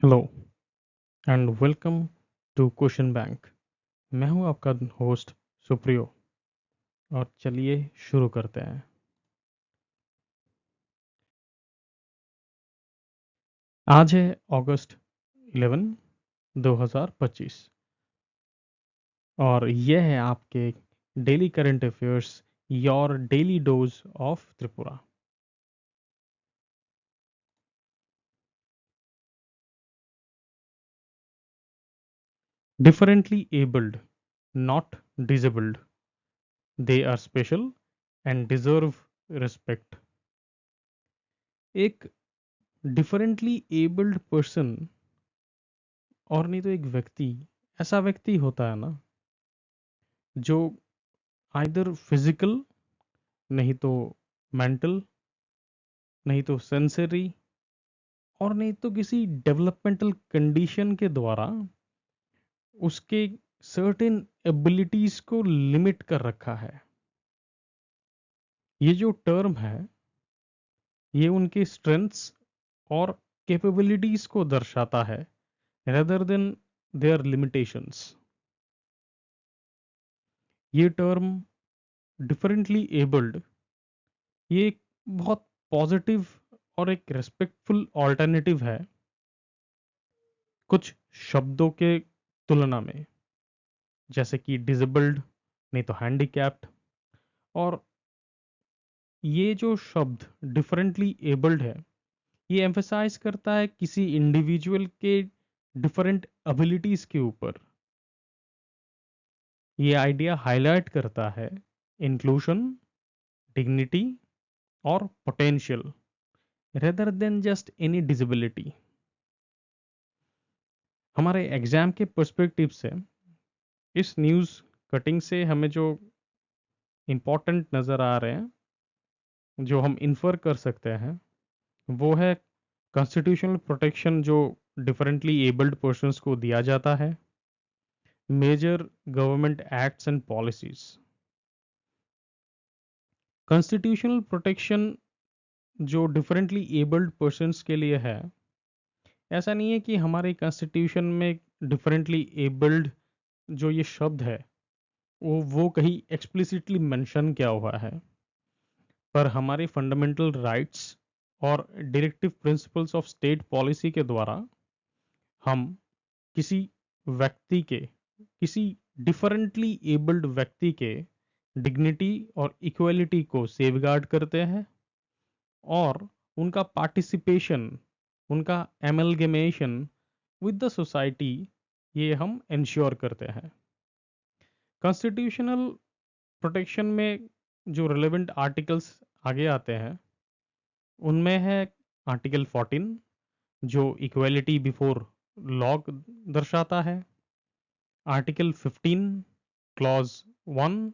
Hello and welcome to question bank. मैं हूं आपका होस्ट सुप्रियो और चलिए शुरू करते हैं। आज है अगस्त 11, 2025 और यह है आपके daily current affairs your daily dose of Tripura. Differently abled, not disabled, they are special and deserve respect. एक डिफरेंटली एबल्ड पर्सन और नहीं तो एक व्यक्ति, ऐसा व्यक्ति होता है ना जो आइदर फिजिकल, नहीं तो मेंटल, नहीं तो सेंसरी और नहीं तो किसी डेवलपमेंटल कंडीशन के द्वारा उसके सर्टेन एबिलिटीज को लिमिट कर रखा है। ये जो टर्म है ये उनके स्ट्रेंथ्स और कैपेबिलिटीज को दर्शाता है रेदर देन देयर लिमिटेशंस। ये टर्म डिफरेंटली एबल्ड, ये एक बहुत पॉजिटिव और एक रेस्पेक्टफुल ऑल्टरनेटिव है कुछ शब्दों के तुलना में, जैसे कि डिसेबल्ड, नहीं तो हैंडीकैप्ड। और ये जो शब्द डिफरेंटली एबल्ड है ये एम्फेसाइज करता है किसी इंडिविजुअल के डिफरेंट एबिलिटीज के ऊपर। ये आइडिया हाईलाइट करता है इंक्लूशन, डिग्निटी और potential rather than just any disability. हमारे एग्जाम के पर्सपेक्टिव से इस न्यूज़ कटिंग से हमें जो इम्पोर्टेंट नज़र आ रहे हैं, जो हम इन्फर कर सकते हैं, वो है कॉन्स्टिट्यूशनल प्रोटेक्शन जो डिफरेंटली एबल्ड पर्सन्स को दिया जाता है, major government acts and policies. Constitutional protection जो डिफरेंटली एबल्ड पर्सन्स के लिए है, ऐसा नहीं है कि हमारे कॉन्स्टिट्यूशन में डिफरेंटली एबल्ड जो ये शब्द है वो कहीं एक्सप्लिसिटली मेंशन किया हुआ है, पर हमारे फंडामेंटल राइट्स और directive principles of state policy के द्वारा हम किसी व्यक्ति के, किसी डिफरेंटली एबल्ड व्यक्ति के डिग्निटी और इक्वलिटी को सेवगार्ड करते हैं और उनका पार्टिसिपेशन, उनका एमलगेमेशन विद द सोसाइटी, ये हम इंश्योर करते हैं। कॉन्स्टिट्यूशनल प्रोटेक्शन में जो रिलेवेंट आर्टिकल्स आगे आते हैं उनमें है आर्टिकल 14 जो इक्वलिटी बिफोर लॉ दर्शाता है, आर्टिकल 15 क्लॉज 1,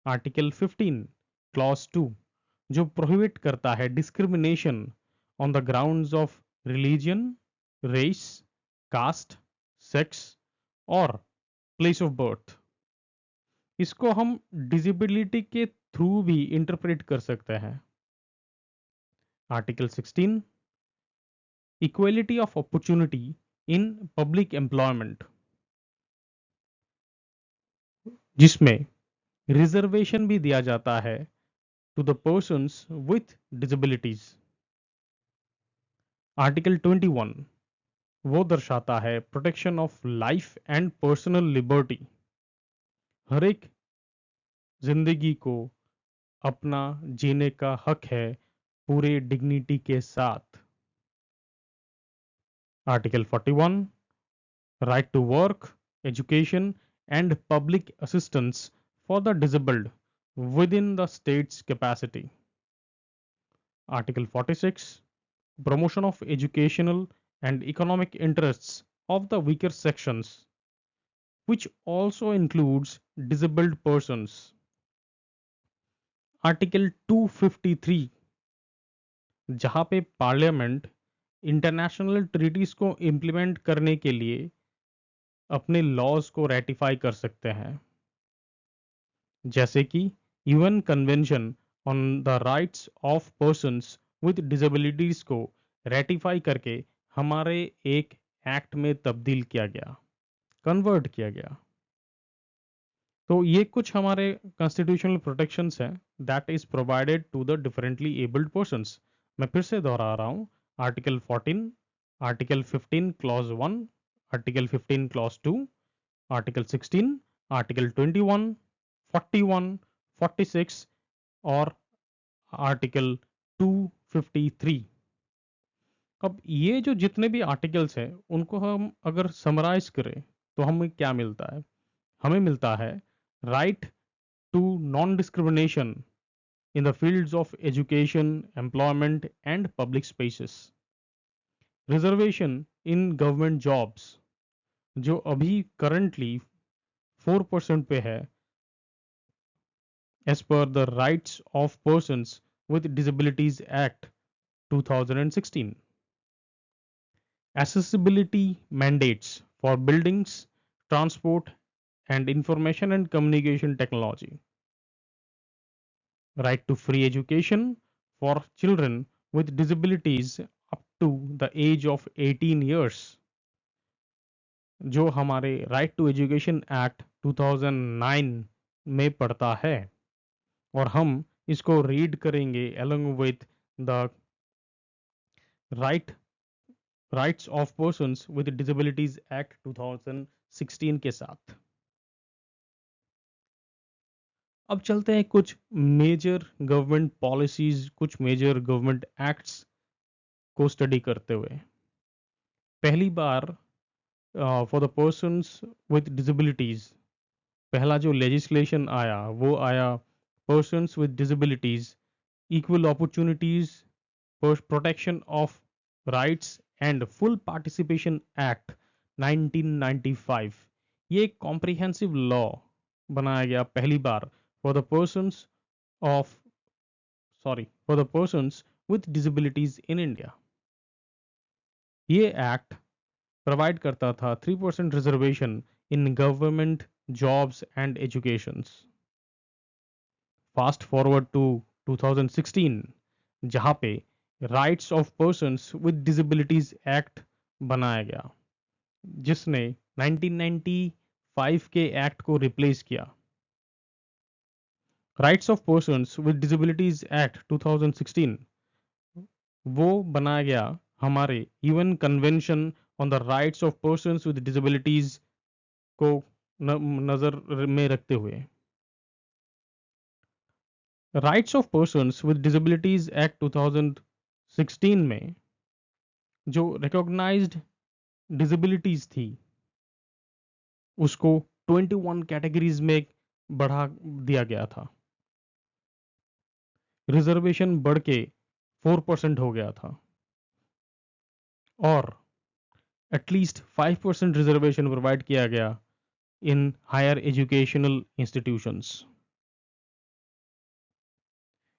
आर्टिकल 15 क्लॉज 2 जो प्रोहिबिट करता है discrimination on the grounds of religion, race, caste, sex और प्लेस ऑफ बर्थ। इसको हम डिसेबिलिटी के थ्रू भी इंटरप्रेट कर सकते हैं। Article 16 equality of opportunity in public employment, जिसमें रिजर्वेशन भी दिया जाता है to the persons with disabilities. Article 21 वो दर्शाता है protection of life and personal liberty, हर एक जिंदगी को अपना जीने का हक है पूरे डिग्निटी के साथ। Article 41 right to work, education and public assistance for the disabled within the state's capacity. Article 46 promotion of educational and economic interests of the weaker sections, which also includes disabled persons. Article 253 जहां पे parliament international treaties को implement करने के लिए अपने laws को ratify कर सकते हैं, जैसे कि UN convention on the rights of persons with disabilities को रेटिफाई करके हमारे एक एक्ट में तब्दील किया गया, कन्वर्ट किया गया। तो ये कुछ हमारे कॉन्स्टिट्यूशनल प्रोटेक्शंस हैं that is provided to the differently abled persons. मैं फिर से दोहरा रहा हूँ, article 14, article 15 clause 1, article 15 clause 2, article 16, article 21, 41, 46 और आर्टिकल 253। अब ये जो जितने भी आर्टिकल्स हैं उनको हम अगर समराइज करें तो हमें क्या मिलता है? हमें मिलता है right to non discrimination in the fields of education, employment, and public spaces. Reservation in government jobs, जो अभी currently 4% पे है, as per the Rights of Persons with Disabilities Act 2016. Accessibility mandates for buildings, transport, and information and communication technology. Right to free education for children with disabilities up to the age of 18 years, जो हमारे right to education act 2009 में पड़ता है। और हम इसको read करेंगे along with the right rights of persons with disabilities act 2016 के साथ। अब चलते हैं कुछ मेजर गवर्नमेंट पॉलिसीज, कुछ मेजर गवर्नमेंट एक्ट्स को स्टडी करते हुए। पहली बार for the persons with disabilities पहला जो लेजिस्लेशन आया वो आया persons with disabilities equal opportunities protection of rights and full participation act 1995। ये एक कॉम्प्रिहेंसिव लॉ बनाया गया पहली बार for the persons of for the persons with disabilities in India. ये एक्ट प्रोवाइड करता था 3% reservation in government jobs and educations. Fast forward to 2016 जहां पे rights of persons with disabilities act बनाया गया, जिसने 1995 के एक्ट को रिप्लेस किया। Rights of persons with disabilities act 2016 वो बनाया गया हमारे UN convention on the rights of persons with disabilities को नजर में रखते हुए। Rights of persons with disabilities act 2016 में जो रिकॉग्नाइज्ड डिसेबिलिटीज थी उसको 21 कैटेगरीज में बढ़ा दिया गया था। रिजर्वेशन बढ़ के 4% हो गया था और एटलीस्ट 5% रिजर्वेशन प्रोवाइड किया गया इन हायर एजुकेशनल इंस्टीट्यूशंस।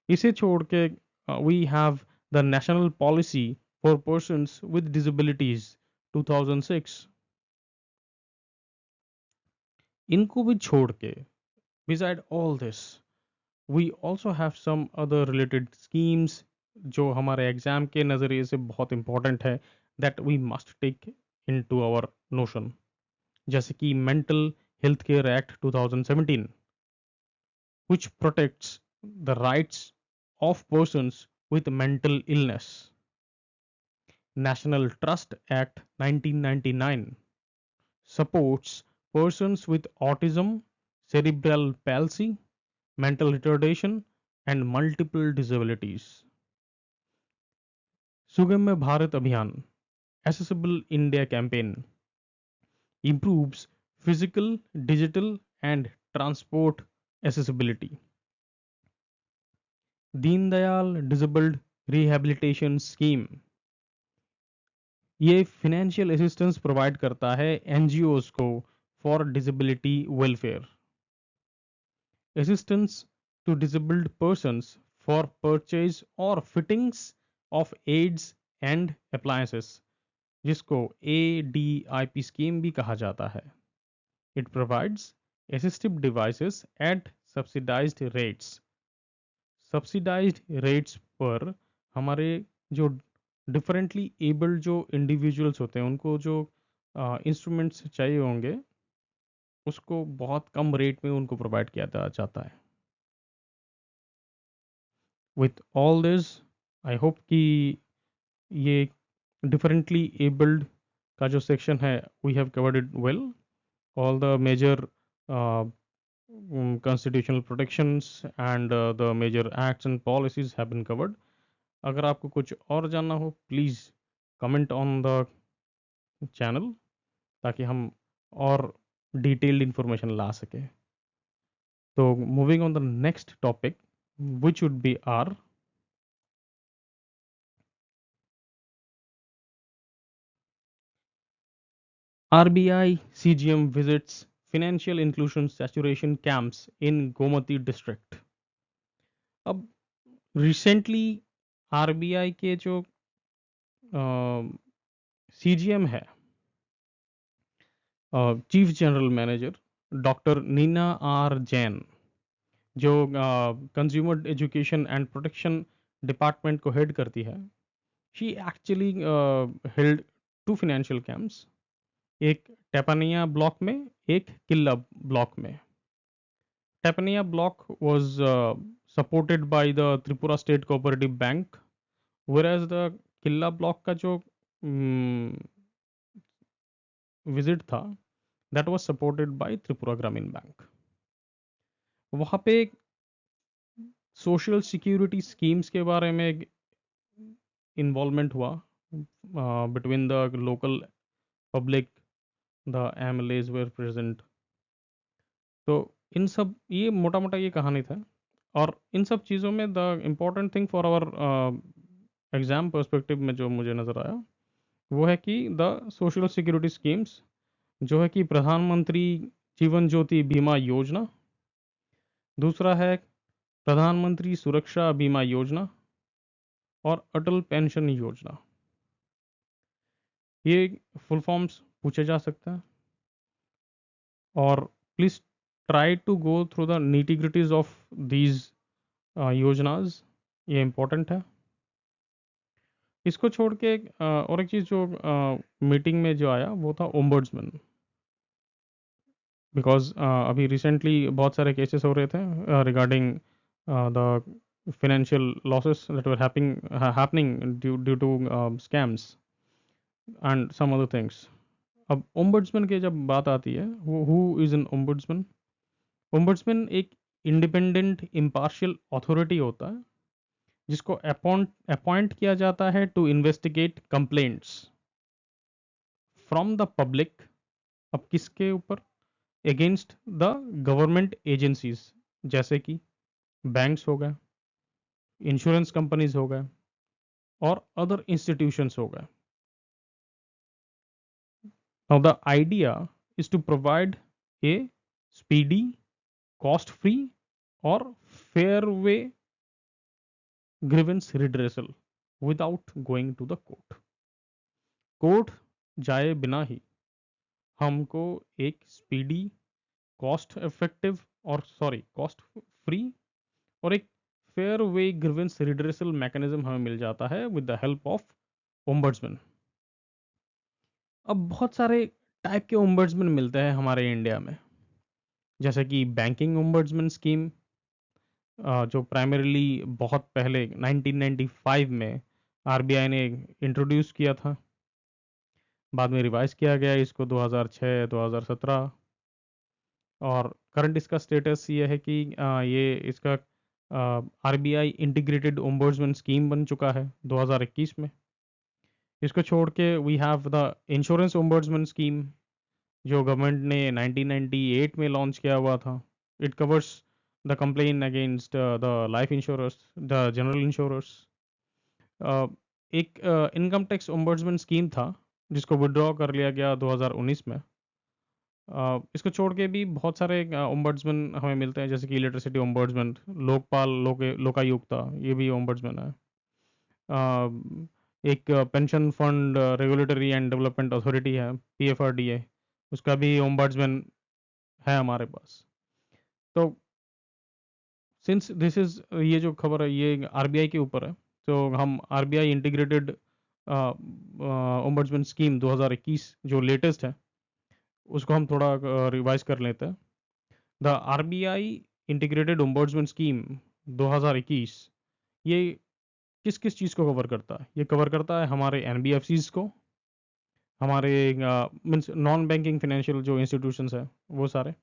इसे छोड़ के we have the national policy for persons with disabilities 2006। इनको भी छोड़ के beside all this we also have some other related schemes जो हमारे एग्जाम के नज़रिए से बहुत इंपॉर्टेंट है that we must take into our notion, जैसे कि mental health care act 2017 which protects the rights of persons with mental illness, National Trust Act 1999 supports persons with autism, cerebral palsy, mental retardation and multiple disabilities. सुगम्य भारत अभियान Accessible India campaign improves physical, digital and transport accessibility. Deen Dayal disabled rehabilitation scheme ये financial assistance provide करता है NGOs को for disability welfare. Assistance to disabled persons for purchase और fittings of aids and appliances, जिसको ADIP scheme भी कहा जाता है। It provides assistive devices at subsidised rates. Subsidised rates पर हमारे जो डिफरेंटली एबल्ड जो इंडिविजुअल्स होते हैं उनको जो इंस्ट्रूमेंट्स चाहिए होंगे उसको बहुत कम रेट में उनको प्रोवाइड किया जाता है। With all this I hope कि ये डिफरेंटली एबल्ड का जो सेक्शन है we have covered it well. All the major constitutional protections and the major acts and policies have been covered। अगर आपको कुछ और जानना हो please comment on the channel ताकि हम और डिटेल्ड इंफॉर्मेशन ला सके। तो moving on the next topic which would be our RBI CGM visits financial inclusion saturation camps in Gomati district. अब रिसेंटली RBI के जो CGM है chief general manager doctor Neena R Jain जो consumer education and protection department को head करती है, she actually held 2 financial camps, एक Tepania block में, एक किल्ला ब्लॉक में। टेपनिया block was supported by the Tripura State Cooperative Bank, whereas the किल्ला ब्लॉक का जो विजिट था that was supported by Tripura ग्रामीण बैंक। वहाँ पे सोशल सिक्योरिटी स्कीम्स के बारे में इन्वॉल्वमेंट हुआ between the local public, the MLAs were present. तो इन सब ये मोटा मोटा ये कहानी था। और इन सब चीज़ों में the important thing for our exam perspective में जो मुझे नज़र आया वो है कि द सोशल सिक्योरिटी स्कीम्स जो है कि प्रधानमंत्री जीवन ज्योति बीमा योजना, दूसरा है प्रधानमंत्री सुरक्षा बीमा योजना और अटल पेंशन योजना। ये फुल फॉर्म्स पूछे जा सकते हैं और please try to go through the nitty gritties of these योजनाज, ये इम्पोर्टेंट है। इसको छोड़ के और एक चीज़ जो मीटिंग में जो आया वो था ओम्बड्समैन, बिकॉज अभी रिसेंटली बहुत सारे केसेस हो रहे थे regarding the financial losses that were happening due to scams and some other things। अब ओम्बड्समैन की जब बात आती है, who is an ombudsman? Ombudsman एक इंडिपेंडेंट इम्पार्शियल अथॉरिटी होता है जिसको अपॉइंट किया जाता है to investigate complaints from the public. अब किसके ऊपर? अगेंस्ट द गवर्नमेंट एजेंसीज, जैसे कि बैंक्स हो गए, इंश्योरेंस कंपनीज हो गए और अदर इंस्टीट्यूशंस हो गए। Now the idea is to provide a speedy, cost free और fair way grievance redressal without going to the court. Court जाए बिना ही हमको एक स्पीडी, कॉस्ट फ्री और एक fair way grievance redressal mechanism हमें मिल जाता है with the help of ombudsman. अब बहुत सारे टाइप के ओम्बड्समैन मिलते हैं हमारे इंडिया में, जैसे कि बैंकिंग ओम्बड्समैन स्कीम जो प्राइमरीली बहुत पहले 1995 में आरबीआई ने इंट्रोड्यूस किया था, बाद में रिवाइज किया गया इसको 2006-2017। और करंट इसका स्टेटस ये है कि ये इसका आरबीआई इंटीग्रेटेड ओम्बड्समैन स्कीम बन चुका है 2021 में। इसको छोड़ के we have the insurance ombudsman scheme जो गवर्नमेंट ने 1998 में लॉन्च किया हुआ था। It covers the complain against the life insurers, the general insurers. एक इनकम टैक्स ओम्बड्समैन स्कीम था जिसको विड्रॉ कर लिया गया 2019 में। इसको छोड़ के भी बहुत सारे ओम्बड्समैन हमें मिलते हैं, जैसे कि इलेक्ट्रिसिटी ओम्बड्समैन, लोकपाल लोकायुक्ता, ये भी ओम्बड्समैन है। एक pension fund regulatory and development authority है, पीएफआरडीए, उसका भी ओम्बड्समैन है हमारे पास। तो सिंस दिस इज, ये जो खबर है ये आरबीआई के ऊपर है, तो हम आरबीआई इंटीग्रेटेड ओम्बड्समैन स्कीम 2021 जो लेटेस्ट है उसको हम थोड़ा रिवाइज कर लेते हैं। The RBI integrated ombudsman scheme 2021 ये किस किस चीज़ को कवर करता है? ये कवर करता है हमारे एनबीएफसीज को, हमारे मीन्स नॉन बैंकिंग फाइनेंशियल जो इंस्टीट्यूशंस हैं वो सारे,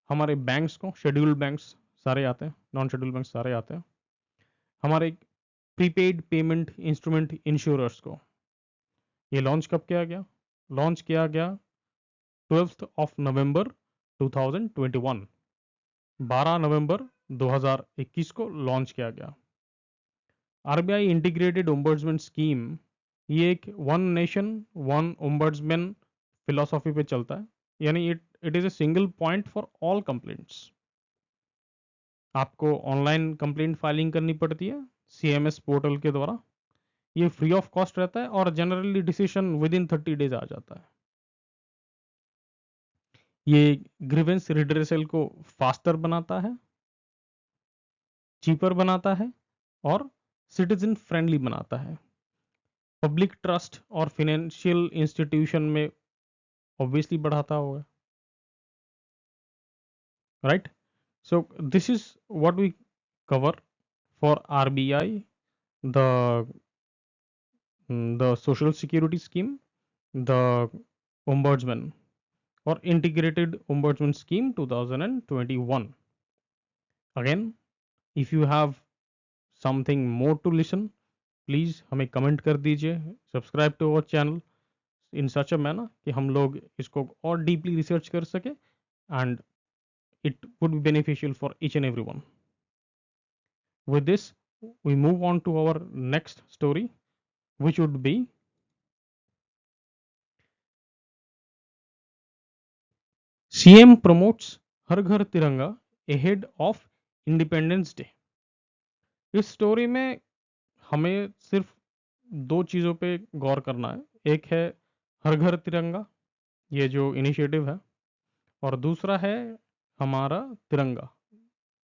हमारे बैंक्स को, शेड्यूल्ड बैंक्स सारे आते हैं, नॉन शेड्यूल्ड बैंक्स सारे आते हैं, हमारे प्रीपेड पेमेंट इंस्ट्रूमेंट इंश्योरर्स को। ये लॉन्च कब किया गया? लॉन्च किया गया 12 नवंबर 2021, 12 नवंबर 2021 को लॉन्च किया गया। आरबीआई इंटीग्रेटेड ओम्बड्समैन स्कीम ये एक one nation one ombudsman philosophy पे चलता है, यानी it is a single point for all complaints. आपको ऑनलाइन कंप्लेंट फाइलिंग करनी पड़ती है सीएमएस पोर्टल के द्वारा। ये फ्री ऑफ कॉस्ट रहता है और generally decision within 30 days आ जाता है। ये ग्रीवेंस रिड्रेसल को फास्टर बनाता है, चीपर बनाता है और सिटीजन फ्रेंडली बनाता है। पब्लिक ट्रस्ट और फाइनेंशियल इंस्टीट्यूशन में ऑब्वियसली बढ़ाता होगा, right? So this is what we cover for RBI, the social security scheme, the ombudsman or integrated ombudsman scheme 2021. Again, if you have something more to listen, please हमें comment कर दीजिए, subscribe to our channel in such a manner कि हम लोग इसको और deeply research कर सके and it would be beneficial for each and everyone. With this, we move on to our next story, which would be CM promotes हर घर तिरंगा ahead of Independence Day. इस story में हमें सिर्फ दो चीज़ों पे गौर करना है। एक है हर घर तिरंगा, ये जो इनिशिएटिव है, और दूसरा है हमारा Tiranga,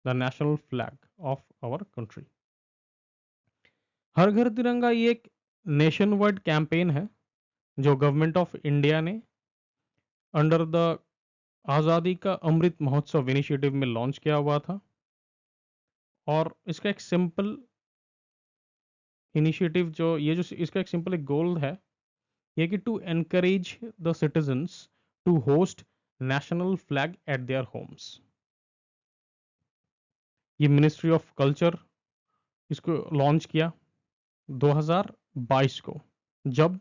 the national flag of our country. Har Ghar Tiranga ये एक नेशन वाइड कैंपेन है जो गवर्नमेंट ऑफ इंडिया ने under the Azadi ka Amrit Mahotsav initiative में लॉन्च किया हुआ था। और इसका एक सिंपल इनिशिएटिव जो इसका एक सिंपल एक गोल है ये कि to encourage the citizens to host national flag at their homes. ये मिनिस्ट्री ऑफ कल्चर इसको लॉन्च किया 2022 को, जब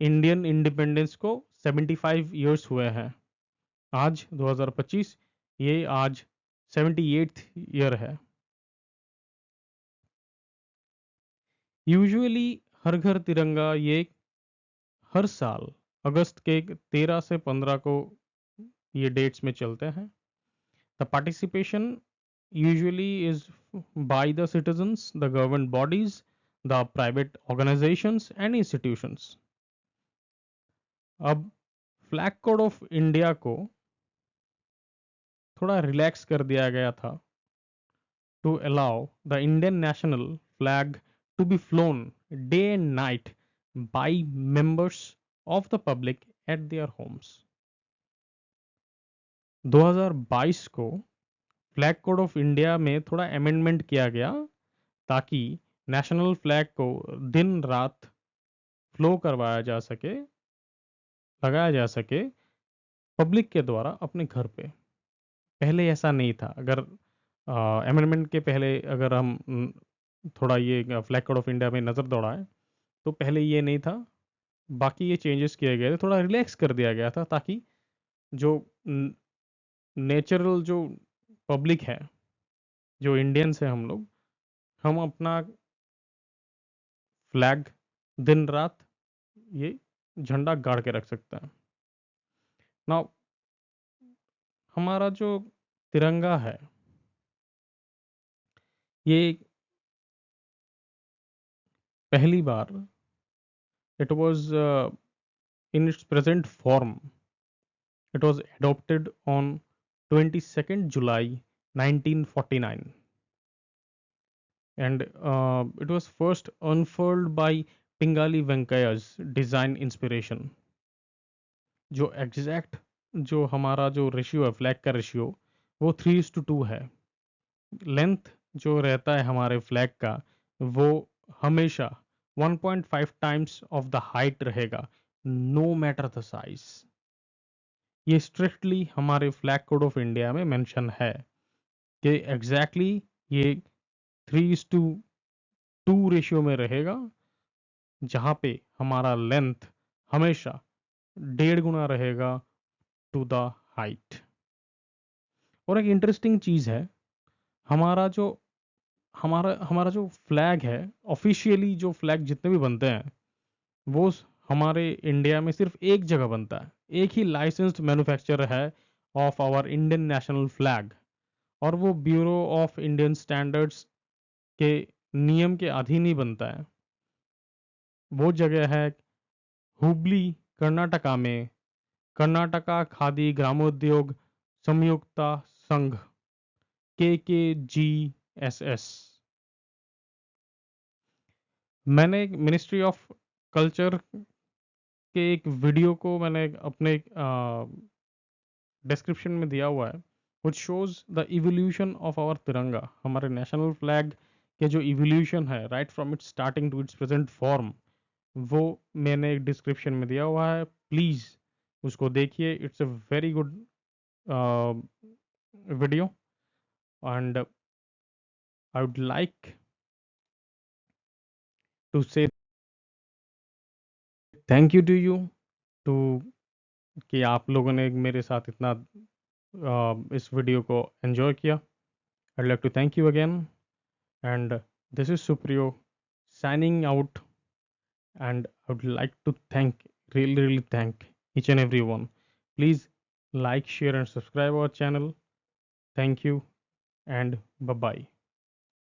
इंडियन इंडिपेंडेंस को 75 इयर्स हुए हैं। आज 2025, ये आज 78th ईयर है। यूजुअली हर घर तिरंगा ये हर साल अगस्त के 13 से 15 को ये डेट्स में चलते हैं। The participation usually is by the citizens, the government bodies, the private organizations and institutions. अब फ्लैग कोड ऑफ इंडिया को थोड़ा रिलैक्स कर दिया गया था to allow the Indian national flag to be flown day and night by members of the public at their homes. 2022 को flag code of India में थोड़ा अमेंडमेंट किया गया ताकि नेशनल फ्लैग को दिन रात फ्लो करवाया जा सके, लगाया जा सके पब्लिक के द्वारा अपने घर पे। पहले ऐसा नहीं था। अगर अमेंडमेंट के पहले अगर हम थोड़ा ये फ्लैग कोड ऑफ इंडिया में नज़र दौड़ाएं तो पहले ये नहीं था। बाकी ये चेंजेस किए गए थे, थोड़ा रिलैक्स कर दिया गया था ताकि जो नेचुरल जो पब्लिक है, जो इंडियंस हैं हम लोग, हम अपना फ्लैग दिन रात ये झंडा गाड़ के रख सकते हैं। नाउ हमारा जो तिरंगा है ये पहली बार it was in its present form it was adopted on 22nd July 1949 and it was first unfurled by Pingali Venkaiah's design inspiration, जो एग्जैक्ट जो हमारा जो रेशियो है फ्लैग का रेशियो वो 3:2 है। लेंथ जो रहता है हमारे फ्लैग का वो हमेशा 1.5 टाइम्स ऑफ द हाइट रहेगा, नो मैटर द साइज। ये स्ट्रिक्टली हमारे फ्लैग कोड ऑफ इंडिया में मेंशन है कि एग्जैक्टली ये 3:2 रेशियो में रहेगा, जहाँ पे हमारा लेंथ हमेशा 1.5 गुना रहेगा टू द हाइट। और एक इंटरेस्टिंग चीज़ है, हमारा जो हमारा हमारा जो फ्लैग है, ऑफिशियली जो फ्लैग जितने भी बनते हैं वो हमारे इंडिया में सिर्फ एक जगह बनता है, एक ही लाइसेंस्ड मैन्युफैक्चरर है of our Indian national flag, और वो ब्यूरो ऑफ इंडियन स्टैंडर्ड्स के नियम के अधीन ही बनता है। वो जगह है हुबली, कर्नाटका में, कर्नाटका खादी ग्रामोद्योग संयुक्ता संघ, KKGSS। मैंने मिनिस्ट्री ऑफ कल्चर के एक वीडियो को मैंने अपने डिस्क्रिप्शन में दिया हुआ है, which shows the evolution of our तिरंगा, हमारे नेशनल फ्लैग के जो इवोल्यूशन है right from its starting to its present form, वो मैंने एक डिस्क्रिप्शन में दिया हुआ है, प्लीज़ उसको देखिए। It's a very good video, and I would like to say thank you to you too कि आप लोगों ने मेरे साथ इतना इस वीडियो को एंजॉय किया। I'd like to thank you again, and this is Supriyo signing out, and I would like to thank, really thank each and every one. Please like, share, and subscribe our channel. Thank you, and bye bye.